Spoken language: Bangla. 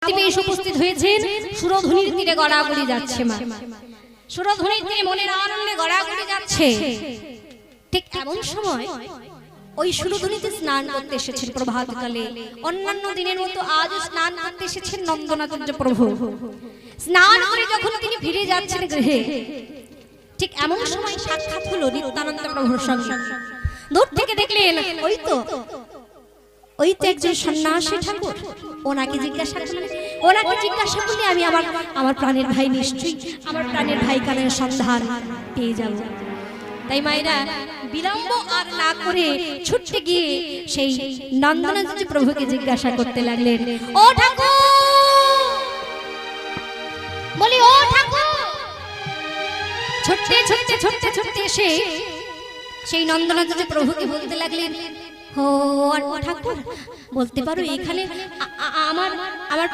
ভক্তি পেয়ে উপস্থিত হয়েছেন সুরধুনির তীরে গড়াগড়ি যাচ্ছে মা সুরধুনির তীরে মনের আনন্দে গড়াগড়ি যাচ্ছে ঠিক এমন সময় ওই সুরধুনিতে স্নান করতে এসেছেন প্রভাতকালে অন্যান্য দিনের মতো আজ স্নান করতে এসেছেন নন্দনাচার্য প্রভু স্নান করে যখন তিনি ফিরে যাচ্ছেন গৃহে ঠিক এমন সময় সাক্ষাৎ হলো নিত্যানন্দ প্রভুর সঙ্গে দূর থেকে দেখলেন ওই তো একজন সন্ন্যাসী ঠাকুর ওনাকে জিজ্ঞাসা করলে আমি আমার প্রাণের ভাই নিশ্চয়ই আমার প্রাণের ভাই কানের সন্ধান পেয়ে যাব তাই মায়েরা বিলম্ব আর না করে ছুটতে গিয়ে সেই নন্দনাচার্য প্রভুকে জিজ্ঞাসা করতে লাগলেন ও ঠাকুর বলি ও ঠাকুর ছুটতে এসে সেই নন্দনাচার্য প্রভুকে বলতে লাগলেন ও ঠাকুর বলতে পারো এখানে আমার